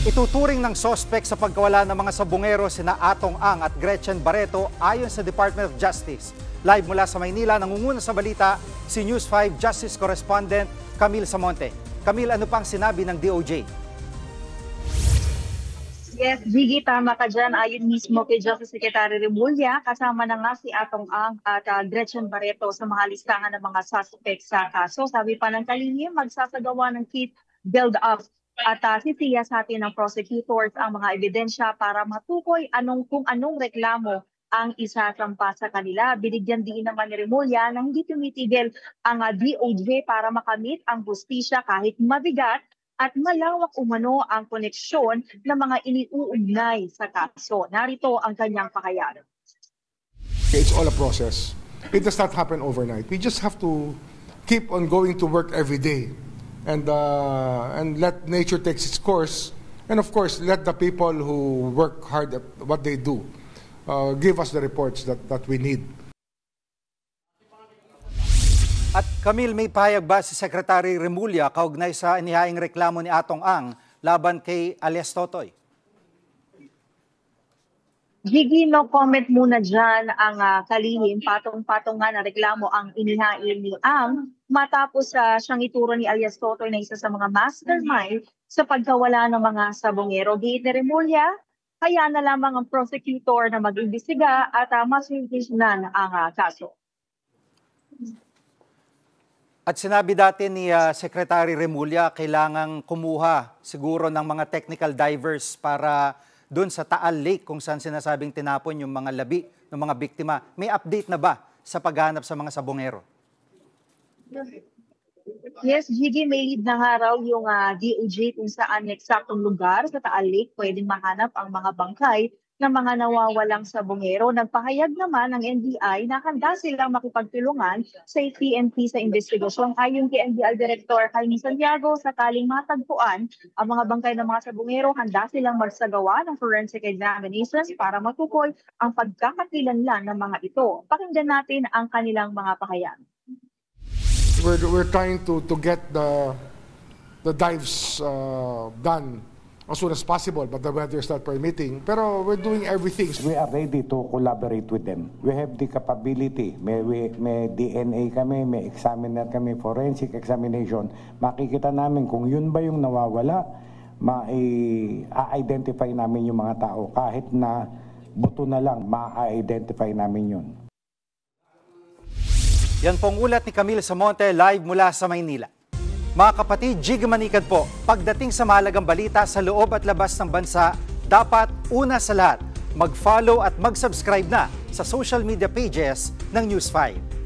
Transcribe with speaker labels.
Speaker 1: Ituturing ng sospek sa pagkawala ng mga sabungero sina Atong Ang at Gretchen Barreto ayon sa Department of Justice. Live mula sa Maynila, nangunguna sa balita si News 5 Justice Correspondent Camille Samonte. Camille, ano pang sinabi ng DOJ?
Speaker 2: Yes, Gigi, tama ka dyan. Ayon mismo kay Justice Secretary Remulla, kasama na nga si Atong Ang at Gretchen Barreto sa mga listahan ng mga suspect sa kaso. Sabi pa ng kalihim, magsasagawa ng kit build-up at sisiya sa atin ng prosecutors ang mga ebidensya para matukoy kung anong reklamo ang isasampa sa kanila. Binigyan din naman ni Remulla na hindi tumitigil ang DOJ para makamit ang hustisya kahit mabigat at malawak umano ang koneksyon ng mga iniuugnay sa kaso. Narito ang kanyang pakayaan.
Speaker 3: It's all a process. It does not happen overnight. We just have to keep on going to work every day and let nature take its course. And of course, let the people who work hard at what they do give us the reports that we need.
Speaker 1: At Camille, may pahayag ba si Secretary Remulla kaugnay sa inihaing reklamo ni Atong Ang laban kay alias Totoy?
Speaker 2: Gigi, no comment muna dyan ang kalihim. Patong-patong nga na reklamo ang inihain ni Ang matapos siyang ituro ni alias Totoy na isa sa mga mastermind sa pagkawala ng mga sabongero. Giit ni Remulla, kaya na lamang ang prosecutor na mag-imbestiga at masutisyonan ang kaso.
Speaker 1: At sinabi dati ni Secretary Remulla, kailangang kumuha siguro ng mga technical divers para doon sa Taal Lake kung saan sinasabing tinapon yung mga labi ng mga biktima. May update na ba sa paghahanap sa mga sabongero?
Speaker 2: Yes, Gigi, may lead na nga raw yung DOJ kung saan eksaktong lugar sa Taal Lake pwedeng mahanap ang mga bangkay ng mga nawawalang sabongero. Nagpahayag naman ng NBI na handa silang makipagtulungan sa PNP sa investigasyon. Ayon kay NBI Director Jaime Santiago, sakaling matagpuan ang mga bangkay ng mga sabongero, handa silang magsagawa ng forensic examinations para matukoy ang pagkakakilanlan ng mga ito. Pakinggan natin ang kanilang mga pahayag.
Speaker 3: We're trying to get the dives done as soon as possible, but the weather is not permitting. Pero we're doing everything.
Speaker 4: We are ready to collaborate with them. We have the capability. May DNA kami, may examiner kami, forensic examination. Makikita namin kung yun ba yung nawawala, ma-identify namin yung mga tao. Kahit na buto na lang, ma-identify namin yun.
Speaker 1: Yan pong ulat ni Camille Samonte live mula sa Maynila. Mga kapatid, Jig Manikad po, pagdating sa mahalagang balita sa loob at labas ng bansa, dapat una sa lahat, mag-follow at mag-subscribe na sa social media pages ng News 5.